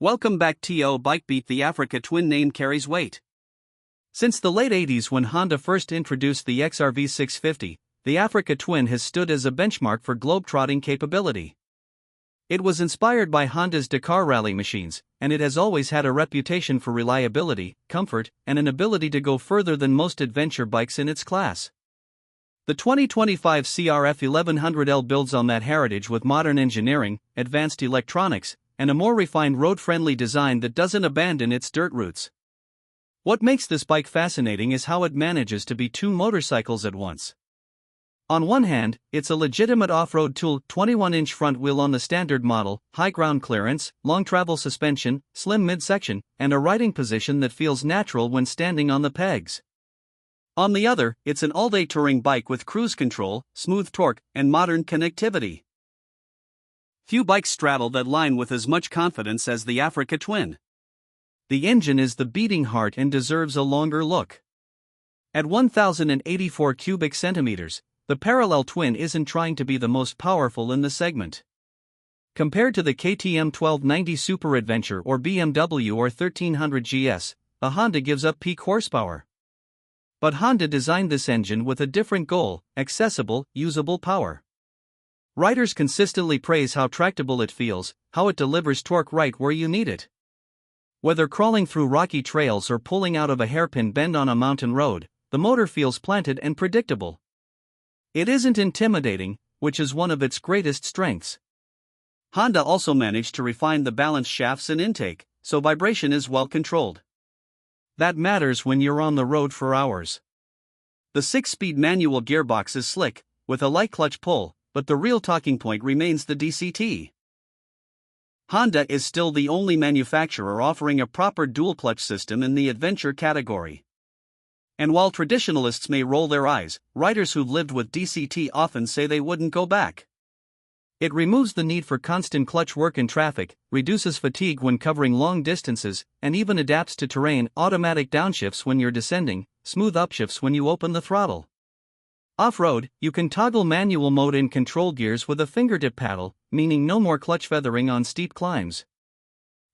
Welcome back to BikeBeat. The Africa Twin name carries weight. Since the late 80s, when Honda first introduced the XRV650, the Africa Twin has stood as a benchmark for globe-trotting capability. It was inspired by Honda's Dakar rally machines, and it has always had a reputation for reliability, comfort, and an ability to go further than most adventure bikes in its class. The 2025 CRF1100L builds on that heritage with modern engineering, advanced electronics, and a more refined road-friendly design that doesn't abandon its dirt roots. What makes this bike fascinating is how it manages to be two motorcycles at once. On one hand, it's a legitimate off-road tool, 21-inch front wheel on the standard model, high ground clearance, long travel suspension, slim midsection, and a riding position that feels natural when standing on the pegs. On the other, it's an all-day touring bike with cruise control, smooth torque, and modern connectivity. Few bikes straddle that line with as much confidence as the Africa Twin. The engine is the beating heart and deserves a longer look. At 1,084 cubic centimeters, the parallel twin isn't trying to be the most powerful in the segment. Compared to the KTM 1290 Super Adventure or BMW or 1300 GS, the Honda gives up peak horsepower. But Honda designed this engine with a different goal: accessible, usable power. Riders consistently praise how tractable it feels, how it delivers torque right where you need it. Whether crawling through rocky trails or pulling out of a hairpin bend on a mountain road, the motor feels planted and predictable. It isn't intimidating, which is one of its greatest strengths. Honda also managed to refine the balanced shafts and intake, so vibration is well controlled. That matters when you're on the road for hours. The 6-speed manual gearbox is slick, with a light clutch pull, but the real talking point remains the DCT. Honda is still the only manufacturer offering a proper dual-clutch system in the adventure category. And while traditionalists may roll their eyes, riders who've lived with DCT often say they wouldn't go back. It removes the need for constant clutch work in traffic, reduces fatigue when covering long distances, and even adapts to terrain: automatic downshifts when you're descending, smooth upshifts when you open the throttle. Off-road, you can toggle manual mode in control gears with a fingertip paddle, meaning no more clutch feathering on steep climbs.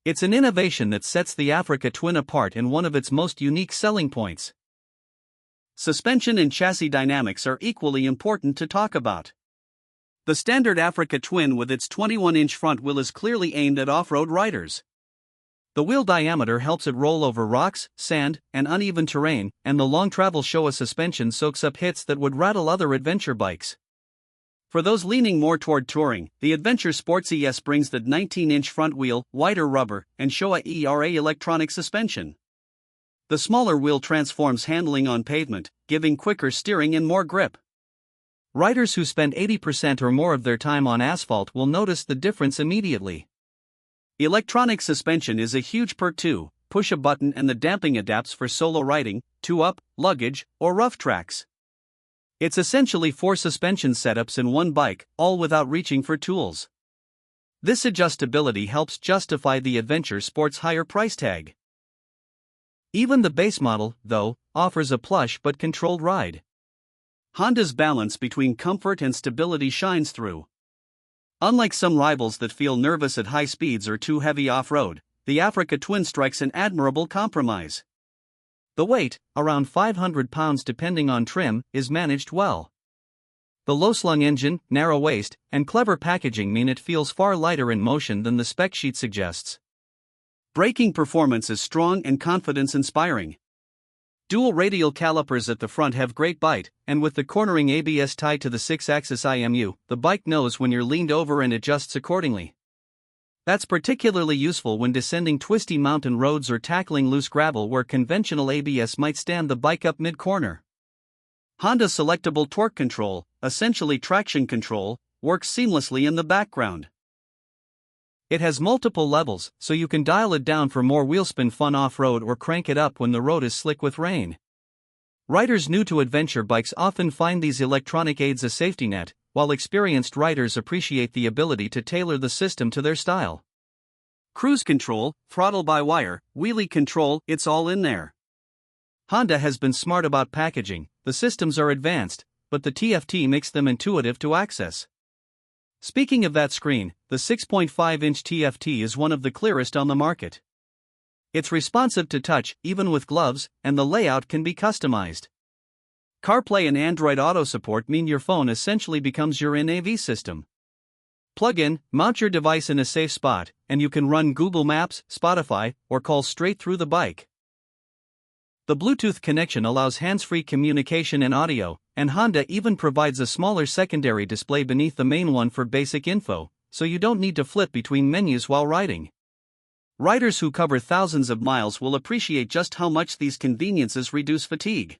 It's an innovation that sets the Africa Twin apart and one of its most unique selling points. Suspension and chassis dynamics are equally important to talk about. The standard Africa Twin with its 21-inch front wheel is clearly aimed at off-road riders. The wheel diameter helps it roll over rocks, sand, and uneven terrain, and the long travel Showa suspension soaks up hits that would rattle other adventure bikes. For those leaning more toward touring, the Adventure Sports ES brings the 19-inch front wheel, wider rubber, and Showa ERA electronic suspension. The smaller wheel transforms handling on pavement, giving quicker steering and more grip. Riders who spend 80% or more of their time on asphalt will notice the difference immediately. Electronic suspension is a huge perk too. Push a button and the damping adapts for solo riding, 2-up, luggage, or rough tracks. It's essentially 4 suspension setups in one bike, all without reaching for tools. This adjustability helps justify the Adventure Sport's higher price tag. Even the base model, though, offers a plush but controlled ride. Honda's balance between comfort and stability shines through. Unlike some rivals that feel nervous at high speeds or too heavy off-road, the Africa Twin strikes an admirable compromise. The weight, around 500 pounds depending on trim, is managed well. The low-slung engine, narrow waist, and clever packaging mean it feels far lighter in motion than the spec sheet suggests. Braking performance is strong and confidence-inspiring. Dual radial calipers at the front have great bite, and with the cornering ABS tied to the 6-axis IMU, the bike knows when you're leaned over and adjusts accordingly. That's particularly useful when descending twisty mountain roads or tackling loose gravel where conventional ABS might stand the bike up mid-corner. Honda's selectable torque control, essentially traction control, works seamlessly in the background. It has multiple levels, so you can dial it down for more wheelspin fun off-road or crank it up when the road is slick with rain. Riders new to adventure bikes often find these electronic aids a safety net, while experienced riders appreciate the ability to tailor the system to their style. Cruise control, throttle-by-wire, wheelie control, it's all in there. Honda has been smart about packaging. The systems are advanced, but the TFT makes them intuitive to access. Speaking of that screen, the 6.5-inch TFT is one of the clearest on the market. It's responsive to touch, even with gloves, and the layout can be customized. CarPlay and Android Auto support mean your phone essentially becomes your in-AV system. Plug in, mount your device in a safe spot, and you can run Google Maps, Spotify, or call straight through the bike. The Bluetooth connection allows hands-free communication and audio, and Honda even provides a smaller secondary display beneath the main one for basic info, so you don't need to flip between menus while riding. Riders who cover thousands of miles will appreciate just how much these conveniences reduce fatigue.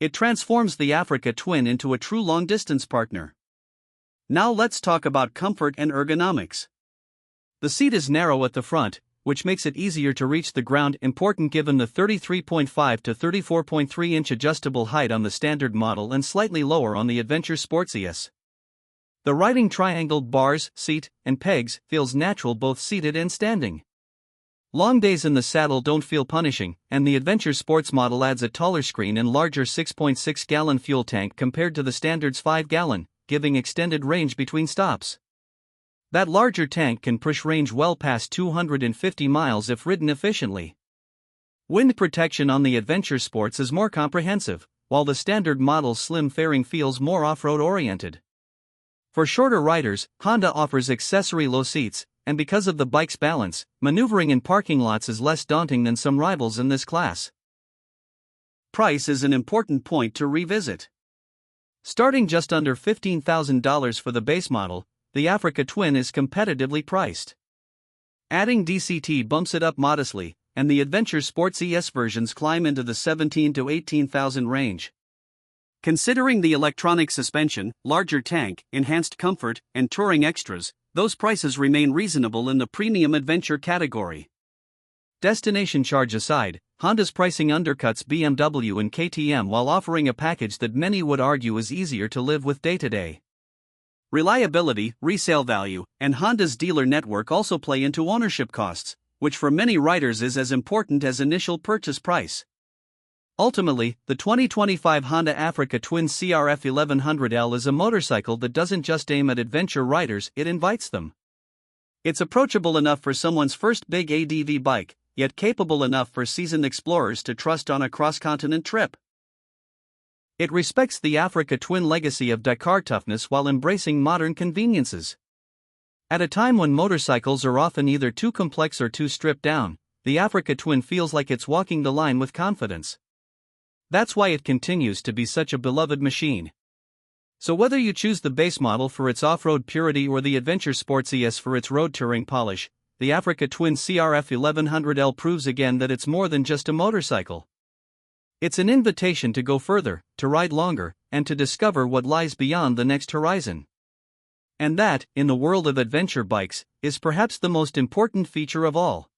It transforms the Africa Twin into a true long-distance partner. Now let's talk about comfort and ergonomics. The seat is narrow at the front, which makes it easier to reach the ground, important given the 33.5 to 34.3 inch adjustable height on the standard model and slightly lower on the Adventure Sports ES. The riding triangled bars, seat, and pegs feels natural both seated and standing. Long days in the saddle don't feel punishing, and the Adventure Sports model adds a taller screen and larger 6.6-gallon fuel tank compared to the standard's 5-gallon, giving extended range between stops. That larger tank can push range well past 250 miles if ridden efficiently. Wind protection on the Adventure Sports is more comprehensive, while the standard model's slim fairing feels more off-road oriented. For shorter riders, Honda offers accessory low seats, and because of the bike's balance, maneuvering in parking lots is less daunting than some rivals in this class. Price is an important point to revisit. Starting just under $15,000 for the base model, the Africa Twin is competitively priced. Adding DCT bumps it up modestly, and the Adventure Sports ES versions climb into the $17,000 to $18,000 range. Considering the electronic suspension, larger tank, enhanced comfort, and touring extras, those prices remain reasonable in the premium adventure category. Destination charge aside, Honda's pricing undercuts BMW and KTM while offering a package that many would argue is easier to live with day-to-day. Reliability, resale value, and Honda's dealer network also play into ownership costs, which for many riders is as important as initial purchase price. Ultimately, the 2025 Honda Africa Twin CRF1100L is a motorcycle that doesn't just aim at adventure riders, it invites them. It's approachable enough for someone's first big ADV bike, yet capable enough for seasoned explorers to trust on a cross-continent trip. It respects the Africa Twin legacy of Dakar toughness while embracing modern conveniences. At a time when motorcycles are often either too complex or too stripped down, the Africa Twin feels like it's walking the line with confidence. That's why it continues to be such a beloved machine. So whether you choose the base model for its off-road purity or the Adventure Sports ES for its road touring polish, the Africa Twin CRF1100L proves again that it's more than just a motorcycle. It's an invitation to go further, to ride longer, and to discover what lies beyond the next horizon. And that, in the world of adventure bikes, is perhaps the most important feature of all.